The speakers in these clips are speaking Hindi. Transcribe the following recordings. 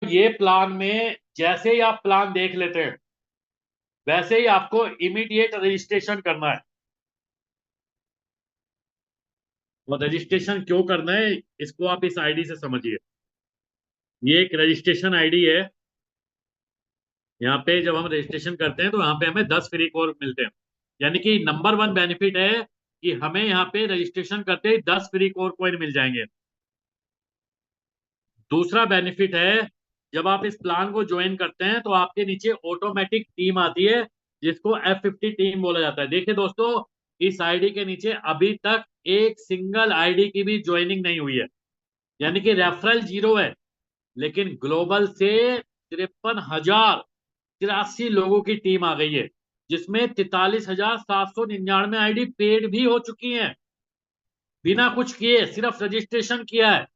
ये प्लान में जैसे ही आप प्लान देख लेते हैं वैसे ही आपको इमीडिएट रजिस्ट्रेशन करना है। और रजिस्ट्रेशन क्यों करना है इसको आप इस आईडी से समझिए। ये एक रजिस्ट्रेशन आईडी है। यहाँ पे जब हम रजिस्ट्रेशन करते हैं तो यहाँ पे हमें 10 फ्री कोर मिलते हैं। यानी कि नंबर वन बेनिफिट है कि हमें यहाँ पे रजिस्ट्रेशन करते ही 10 फ्री कोर कॉइन मिल जाएंगे। दूसरा बेनिफिट है, जब आप इस प्लान को ज्वाइन करते हैं तो आपके नीचे ऑटोमेटिक टीम आती है जिसको F50 टीम बोला जाता है। देखिए दोस्तों, इस आईडी के नीचे अभी तक एक सिंगल आईडी की भी ज्वाइनिंग नहीं हुई है, यानी कि रेफरल जीरो है। लेकिन ग्लोबल से 53,083 लोगों की टीम आ गई है, जिसमें 43,799 आईडी पेड भी हो चुकी हैं, बिना कुछ किए सिर्फ रजिस्ट्रेशन किया है।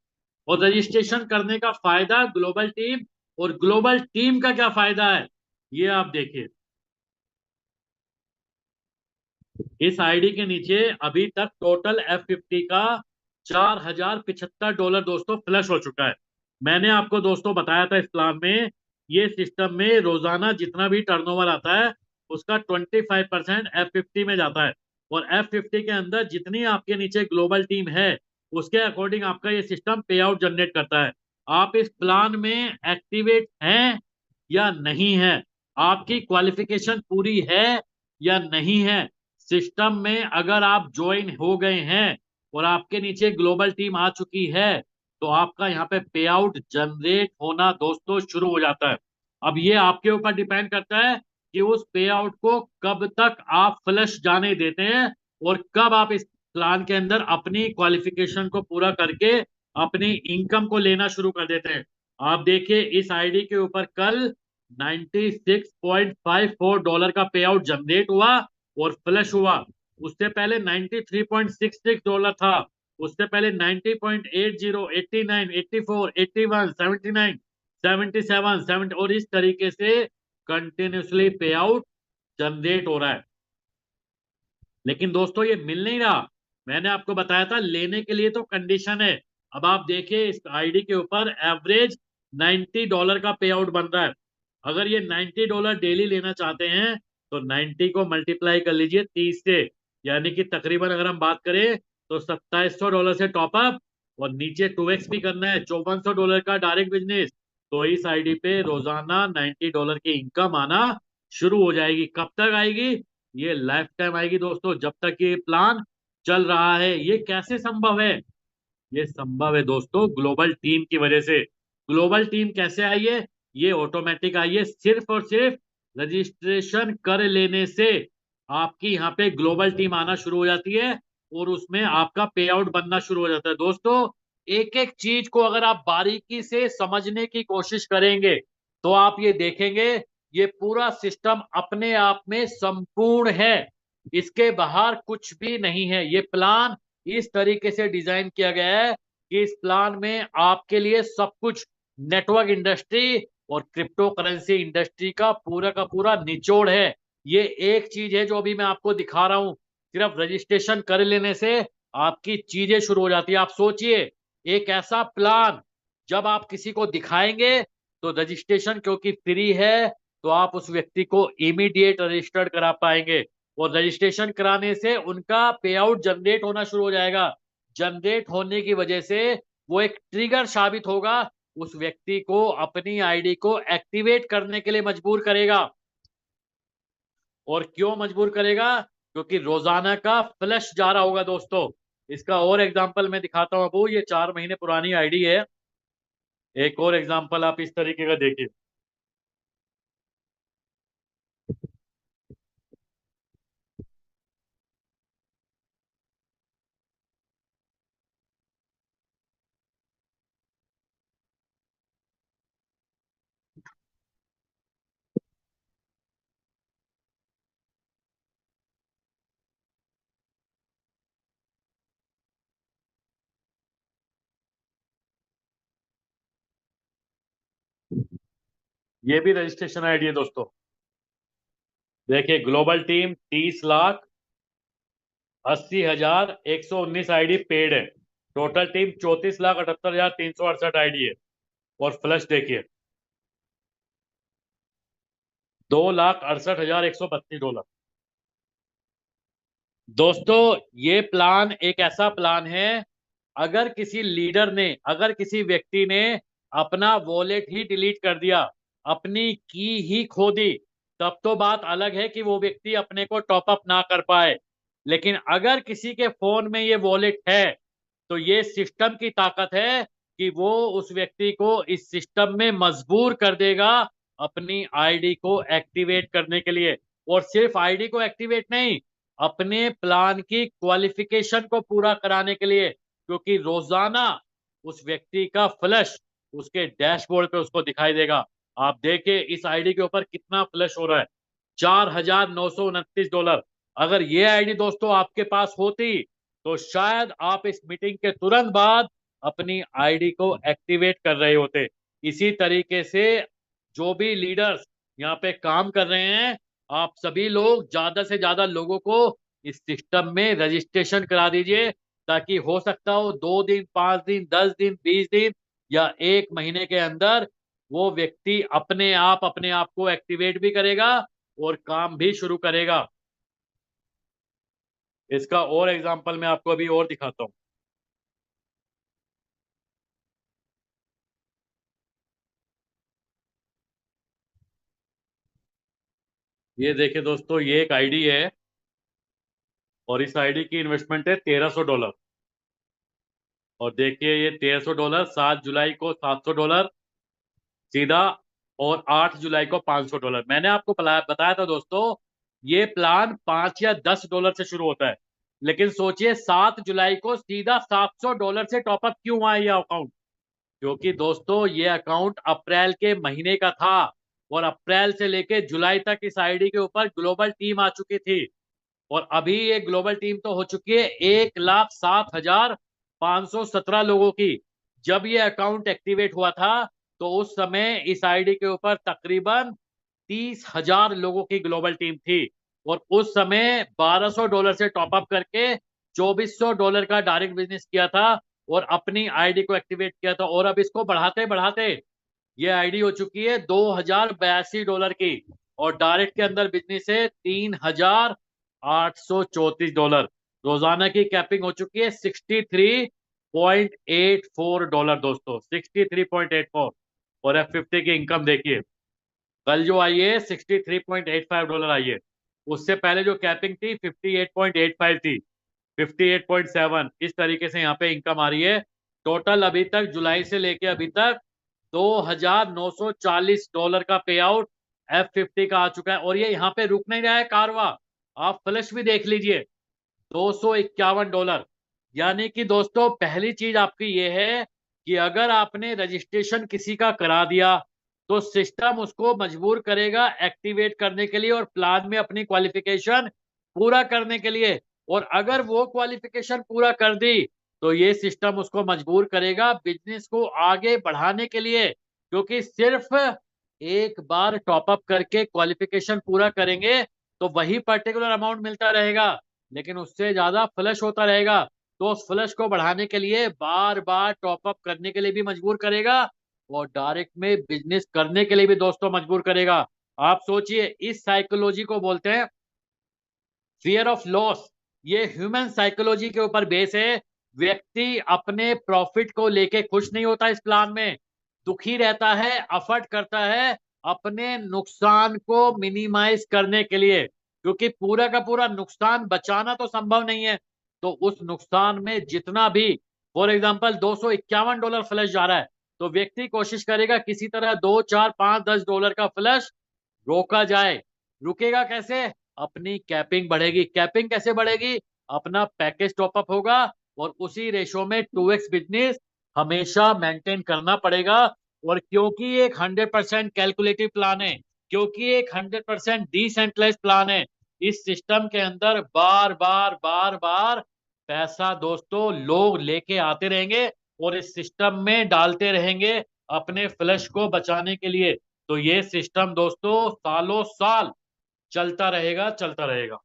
और रजिस्ट्रेशन करने का फायदा ग्लोबल टीम, और ग्लोबल टीम का क्या फायदा है ये आप देखिए। इस आईडी के नीचे अभी तक टोटल F50 का $4,075 दोस्तों फ्लश हो चुका है। मैंने आपको दोस्तों बताया था इस प्लान में, ये सिस्टम में रोजाना जितना भी टर्नओवर आता है उसका 25% F50 में जाता है। और F50 के अंदर जितनी आपके नीचे ग्लोबल टीम है उसके अकॉर्डिंग आपका ये सिस्टम पे आउट जनरेट करता है। आप इस प्लान में एक्टिवेट हैं या नहीं है, आपकी क्वालिफिकेशन पूरी है या नहीं है, सिस्टम में अगर आप ज्वाइन हो गए हैं और आपके नीचे ग्लोबल टीम आ चुकी है तो आपका यहाँ पे पे आउट जनरेट होना दोस्तों शुरू हो जाता है। अब ये आपके ऊपर डिपेंड करता है कि उस पे आउट को कब तक आप फ्लश जाने देते हैं और कब आप इस प्लान के अंदर अपनी क्वालिफिकेशन को पूरा करके अपनी इनकम को लेना शुरू कर देते हैं। आप देखिए इस आईडी के ऊपर कल $96.54 का पे आउट जनरेट हुआ और फ्लश हुआ। उससे पहले $93.66 था। उससे पहले 90.80, 89, 84, 81, 79, 77, 70 और इस तरीके से कंटिन्यूसली पे आउट जनरेट हो रहा है। लेकिन दोस्तों ये मिल नहीं रहा। मैंने आपको बताया था लेने के लिए तो कंडीशन है। अब आप देखिए इस आईडी के ऊपर एवरेज $90 का पे आउट बन रहा है। अगर ये $90 डेली लेना चाहते हैं तो 90 को मल्टीप्लाई कर लीजिए 30 से, यानी कि तकरीबन अगर हम बात करें तो $2700 से टॉपअप, और नीचे 2x भी करना है $5400 का डायरेक्ट बिजनेस, तो इस आईडी पे रोजाना $90 की इनकम आना शुरू हो जाएगी। कब तक आएगी? ये लाइफ टाइम आएगी दोस्तों, जब तक ये प्लान चल रहा है। ये कैसे संभव है? ये संभव है दोस्तों ग्लोबल टीम की वजह से। ग्लोबल टीम कैसे आई है? ये ऑटोमेटिक आई है, सिर्फ और सिर्फ रजिस्ट्रेशन कर लेने से आपकी यहाँ पे ग्लोबल टीम आना शुरू हो जाती है और उसमें आपका पे आउट बनना शुरू हो जाता है। दोस्तों एक एक चीज को अगर आप बारीकी से समझने की कोशिश करेंगे तो आप ये देखेंगे ये पूरा सिस्टम अपने आप में संपूर्ण है, इसके बाहर कुछ भी नहीं है। ये प्लान इस तरीके से डिजाइन किया गया है कि इस प्लान में आपके लिए सब कुछ, नेटवर्क इंडस्ट्री और क्रिप्टो करेंसी इंडस्ट्री का पूरा निचोड़ है। ये एक चीज है जो अभी मैं आपको दिखा रहा हूं, सिर्फ रजिस्ट्रेशन कर लेने से आपकी चीजें शुरू हो जाती है। आप सोचिए एक ऐसा प्लान जब आप किसी को दिखाएंगे तो रजिस्ट्रेशन क्योंकि फ्री है तो आप उस व्यक्ति को इमीडिएट रजिस्टर्ड करा पाएंगे, और रजिस्ट्रेशन कराने से उनका पे आउट जनरेट होना शुरू हो जाएगा। जनरेट होने की वजह से वो एक ट्रिगर साबित होगा, उस व्यक्ति को अपनी आईडी को एक्टिवेट करने के लिए मजबूर करेगा। और क्यों मजबूर करेगा? क्योंकि रोजाना का फ्लश जा रहा होगा दोस्तों। इसका और एग्जांपल मैं दिखाता हूं। अबू ये 4 महीने पुरानी आईडी है। एक और एग्जांपल आप इस तरीके का देखिए। ये भी रजिस्ट्रेशन आईडी है दोस्तों। देखिए ग्लोबल टीम 30,80,119 आईडी पेड है। टोटल टीम 34,78,368 आईडी है। और फ्लश देखिए $2,68,132। दोस्तों ये प्लान एक ऐसा प्लान है, अगर किसी लीडर ने, अगर किसी व्यक्ति ने अपना वॉलेट ही डिलीट कर दिया, अपनी की ही खो दी, तब तो बात अलग है कि वो व्यक्ति अपने को टॉप अप ना कर पाए। लेकिन अगर किसी के फोन में ये वॉलेट है, तो ये सिस्टम की ताकत है कि वो उस व्यक्ति को इस सिस्टम में मजबूर कर देगा अपनी आईडी को एक्टिवेट करने के लिए। और सिर्फ आईडी को एक्टिवेट नहीं, अपने प्लान की क्वालिफिकेशन को पूरा कराने के लिए, क्योंकि रोजाना उस व्यक्ति का फ्लश उसके डैशबोर्ड पे उसको दिखाई देगा। आप देखिए इस आईडी के ऊपर कितना फ्लश हो रहा है, $4,929। अगर ये आईडी दोस्तों आपके पास होती, तो शायद आप इस मीटिंग के तुरंत बाद अपनी आईडी को एक्टिवेट कर रहे होते। इसी तरीके से जो भी लीडर्स यहाँ पे काम कर रहे हैं, आप सभी लोग ज्यादा से ज्यादा लोगों को इस सिस्टम में रजिस्ट्रेशन करा दीजिए, ताकि हो सकता हो 2 दिन, 5 दिन, 10 दिन, 20 दिन या 1 महीने के अंदर वो व्यक्ति अपने आप को एक्टिवेट भी करेगा और काम भी शुरू करेगा। इसका और एग्जांपल मैं आपको अभी और दिखाता हूँ। ये देखिए दोस्तों, ये एक आईडी है और इस आईडी की इन्वेस्टमेंट है $1,300। और देखिए ये $1,300, 7 जुलाई को $700 सीधा, और 8 जुलाई को $500। मैंने आपको बताया था दोस्तों, ये प्लान $5 या $10 से शुरू होता है। लेकिन सोचिए 7 जुलाई को सीधा $700 से टॉपअप क्यों हुआ है ये अकाउंट? क्योंकि दोस्तों ये अकाउंट अप्रैल के महीने का था, और अप्रैल से लेके जुलाई तक इस आईडी के ऊपर ग्लोबल टीम आ चुकी थी। और अभी ये ग्लोबल टीम तो हो चुकी है 1,07,517 लोगों की। जब ये अकाउंट एक्टिवेट हुआ था, तो उस समय इस आईडी के ऊपर तकरीबन 30,000 लोगों की ग्लोबल टीम थी। और उस समय $1,200 से टॉपअप करके $2,400 का डायरेक्ट बिजनेस किया था, और अपनी आईडी को एक्टिवेट किया था। और अब इसको बढ़ाते बढ़ाते ये आईडी हो चुकी है $2,082 की, और डायरेक्ट के अंदर बिजनेस है $3,834। रोजाना की कैपिंग हो चुकी है $63.84 दोस्तों, 63.84। और F50 की इनकम देखिए, कल जो आई है $63.85 आई है। उससे पहले जो कैपिंग थी 58.85 थी, 58.7। इस तरीके से यहाँ पे इनकम आ रही है। टोटल अभी तक जुलाई से लेके अभी तक $2,940 का पे आउट F50 का आ चुका है। और ये यहाँ पे रुक नहीं रहा है कारवा, आप फ्लश भी देख लीजिए, $251। यानी कि दोस्तों पहली चीज आपकी ये है कि अगर आपने रजिस्ट्रेशन किसी का करा दिया, तो सिस्टम उसको मजबूर करेगा एक्टिवेट करने के लिए और प्लान में अपनी क्वालिफिकेशन पूरा करने के लिए। और अगर वो क्वालिफिकेशन पूरा कर दी, तो ये सिस्टम उसको मजबूर करेगा बिजनेस को आगे बढ़ाने के लिए। क्योंकि सिर्फ एक बार टॉपअप करके क्वालिफिकेशन पूरा करेंगे, तो वही पर्टिकुलर अमाउंट मिलता रहेगा, लेकिन उससे ज्यादा फ्लश होता रहेगा। तो उस फ्लश को बढ़ाने के लिए बार बार टॉपअप करने के लिए भी मजबूर करेगा, और डायरेक्ट में बिजनेस करने के लिए भी दोस्तों मजबूर करेगा। आप सोचिए, इस साइकोलॉजी को बोलते हैं फियर ऑफ लॉस। ये ह्यूमन साइकोलॉजी के ऊपर बेस है। व्यक्ति अपने प्रॉफिट को लेके खुश नहीं होता, इस प्लान में दुखी रहता है, अफर्ट करता है अपने नुकसान को मिनिमाइज करने के लिए, क्योंकि पूरा का पूरा नुकसान बचाना तो संभव नहीं है। तो उस नुकसान में जितना भी, फॉर एग्जाम्पल $251 फ्लश जा रहा है, तो व्यक्ति कोशिश करेगा किसी तरह 2, 4, 5, $10 का फ्लश रोका जाए। रुकेगा कैसे? अपनी कैपिंग बढ़ेगी। कैपिंग कैसे बढ़ेगी? अपना पैकेज टॉपअप होगा, और उसी रेशो में 2x बिजनेस हमेशा मेंटेन करना पड़ेगा। और क्योंकि ये एक 100% कैलकुलेटिव प्लान है, क्योंकि एक 100% डिसेंट्रलाइज प्लान है, इस सिस्टम के अंदर बार बार बार बार पैसा दोस्तों लोग लेके आते रहेंगे, और इस सिस्टम में डालते रहेंगे अपने फ्लश को बचाने के लिए। तो ये सिस्टम दोस्तों सालों साल चलता रहेगा, चलता रहेगा।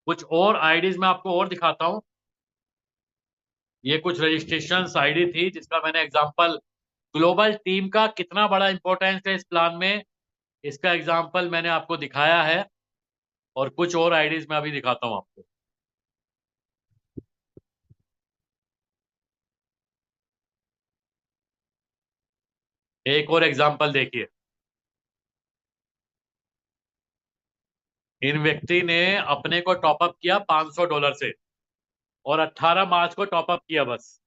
कुछ और आईडीज मैं आपको और दिखाता हूं। ये कुछ रजिस्ट्रेशन आईडी थी जिसका मैंने एग्जांपल, ग्लोबल टीम का कितना बड़ा इंपॉर्टेंस है इस प्लान में। इसका एग्जाम्पल मैंने आपको दिखाया है, और कुछ और आईडीज मैं अभी दिखाता हूं आपको। एक और एग्जाम्पल देखिए। इन व्यक्ति ने अपने को टॉपअप किया $500 से, और 18 मार्च को टॉपअप किया बस।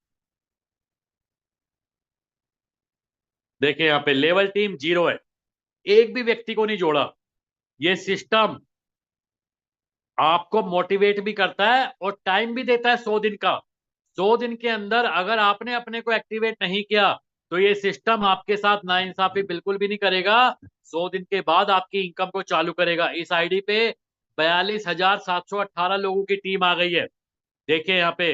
देखिए यहाँ पे लेवल टीम 0 है, एक भी व्यक्ति को नहीं जोड़ा। ये सिस्टम आपको मोटिवेट भी करता है और टाइम भी देता है 100 दिन का। 100 दिन के अंदर अगर आपने अपने को एक्टिवेट नहीं किया तो ये सिस्टम आपके साथ नाइंसाफी बिल्कुल भी नहीं करेगा। 100 दिन के बाद आपकी इनकम को चालू करेगा। इस आईडी पे 42,718 लोगों की टीम आ गई है। देखिए यहाँ पे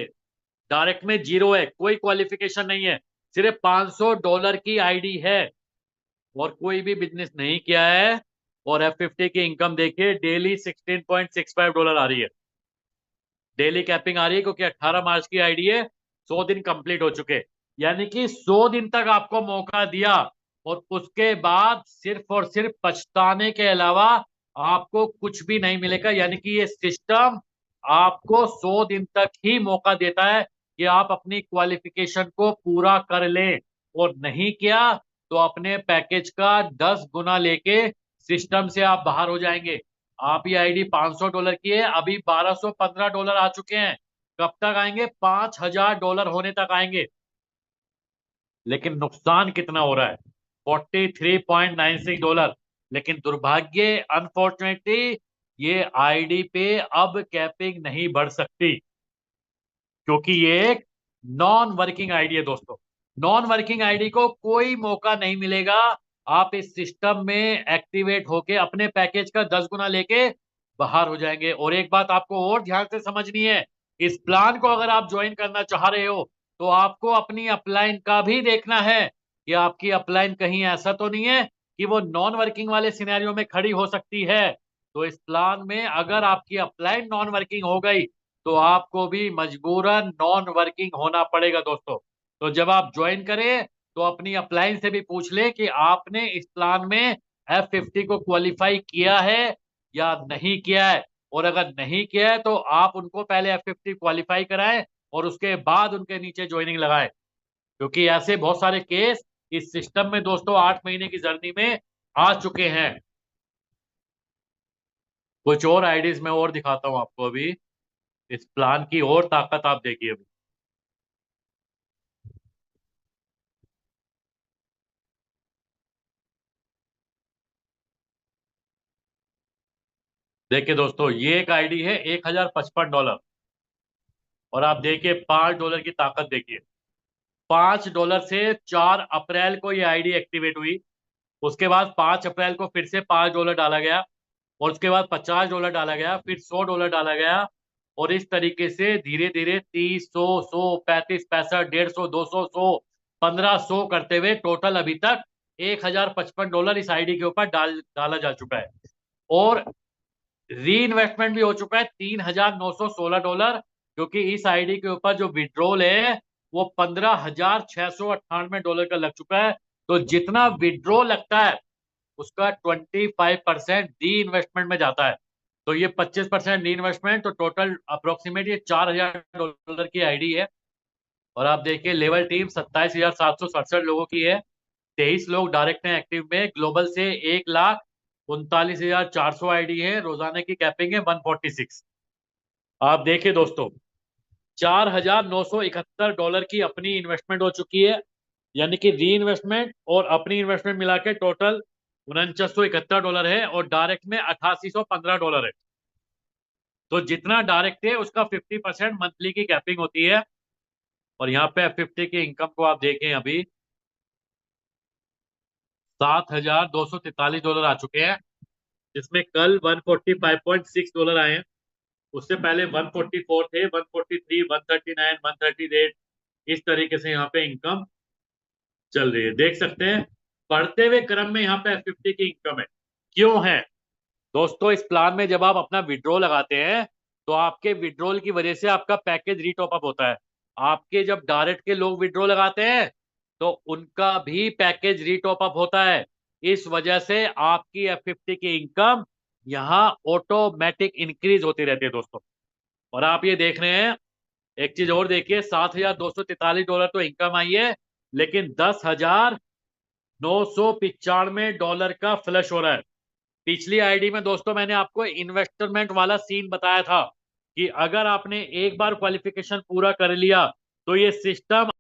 डायरेक्ट में 0 है, कोई क्वालिफिकेशन नहीं है, सिर्फ $500 की आईडी है और कोई भी बिजनेस नहीं किया है। और F50 की इनकम देखिए, डेली $16.65 आ रही है। डेली कैपिंग आ रही है क्योंकि 18 मार्च की आईडी है। 100 दिन कंप्लीट हो चुके, यानी कि 100 दिन तक आपको मौका दिया, और उसके बाद सिर्फ और सिर्फ पछताने के अलावा आपको कुछ भी नहीं मिलेगा। यानी कि ये सिस्टम आपको 100 दिन तक ही मौका देता है कि आप अपनी क्वालिफिकेशन को पूरा कर लें, और नहीं किया तो अपने पैकेज का 10 गुना लेके सिस्टम से आप बाहर हो जाएंगे। आप ये आईडी $500 की है, अभी $1215 आ चुके हैं। कब तक आएंगे? $5000 होने तक आएंगे। लेकिन नुकसान कितना हो रहा है? $43.96। लेकिन दुर्भाग्य, अनफॉर्चुनेटली, ये आईडी पे अब कैपिंग नहीं बढ़ सकती, क्योंकि ये एक नॉन वर्किंग आईडी है दोस्तों। नॉन वर्किंग आईडी को कोई मौका नहीं मिलेगा। आप इस सिस्टम में एक्टिवेट होके अपने पैकेज का 10 गुना लेके बाहर हो जाएंगे। और एक बात आपको और ध्यान से समझनी है, इस प्लान को अगर आप ज्वाइन करना चाह रहे हो तो आपको अपनी अपलाइन का भी देखना है कि आपकी अपलाइन कहीं ऐसा तो नहीं है कि वो नॉन वर्किंग वाले सिनेरियो में खड़ी हो सकती है। तो इस प्लान में अगर आपकी अपलाइन नॉन वर्किंग हो गई तो आपको भी मजबूरन नॉन वर्किंग होना पड़ेगा दोस्तों। तो जब आप ज्वाइन करें तो अपनी अपलाइन से भी पूछ ले कि आपने इस प्लान में F50 को क्वालिफाई किया है या नहीं किया है। और अगर नहीं किया है तो आप उनको पहले F50 क्वालिफाई कराएं और उसके बाद उनके नीचे ज्वाइनिंग लगाएं, क्योंकि ऐसे बहुत सारे केस इस सिस्टम में दोस्तों 8 महीने की जर्नी में आ चुके हैं। कुछ और आईडीज में और दिखाता हूं आपको अभी। इस प्लान की और ताकत आप देखिए अभी। देखिए दोस्तों, ये एक आईडी है $1055। और आप देखिए $5 की ताकत देखिए। $5 से 4 अप्रैल को ये आईडी एक्टिवेट हुई। उसके बाद 5 अप्रैल को फिर से $5 डाला गया, और उसके बाद $50 डाला गया, फिर $100 डाला गया। और इस तरीके से धीरे धीरे 30, 100, 135, 65, 150, 200, 100, 1500 करते हुए टोटल अभी तक $1055 इस आईडी के ऊपर डाला जा चुका है। और री इन्वेस्टमेंट भी हो चुका है $3916, क्योंकि इस आईडी के ऊपर जो विड्रॉल है वो $15,698 का लग चुका है। तो जितना विड्रॉल लगता है उसका 25% री इन्वेस्टमेंट में जाता है। तो ये 25% री इन्वेस्टमेंट, तो टोटल अप्रोक्सीमेट ये $4000 की आईडी है। और आप देखिए लेवल टीम 27,767 लोगों की है। 23 लोग डायरेक्ट हैं एक्टिव में। ग्लोबल से 1,39,400 आईडी है। रोजाना की कैपिंग है 146। आप देखिए दोस्तों, $4,971 की अपनी इन्वेस्टमेंट हो चुकी है, यानी कि री इन्वेस्टमेंट और अपनी इन्वेस्टमेंट मिला के टोटल $4971 है। और डायरेक्ट में $8815 है। तो जितना डायरेक्ट है उसका 50% मंथली की कैपिंग होती है। और यहाँ पे F50 की इनकम को आप देखें, अभी $7,243 आ चुके हैं, जिसमें कल $145.6 आए हैं। उससे पहले 144 थे, 143, 139, 138। इस तरीके से यहाँ पे इनकम चल रही है, देख सकते हैं। बढ़ते हुए क्रम में यहाँ पे F50 की इनकम है। क्यों है दोस्तों? इस प्लान में जब आप अपना विड्रॉ लगाते हैं तो आपके विड्रॉल की वजह से आपका पैकेज रीटॉप अप होता है। आपके जब डायरेक्ट के लोग विड्रॉ लगाते हैं तो उनका भी पैकेज रीटॉप अप होता है। इस वजह से आपकी F50 की इनकम यहाँ ऑटोमेटिक इंक्रीज होती रहती है दोस्तों। और आप ये देख रहे हैं, एक चीज और देखिए, $7,243 तो इनकम आई है, लेकिन $10,995 का फ्लश हो रहा है। पिछली आईडी में दोस्तों मैंने आपको इन्वेस्टमेंट वाला सीन बताया था कि अगर आपने एक बार क्वालिफिकेशन पूरा कर लिया तो ये सिस्टम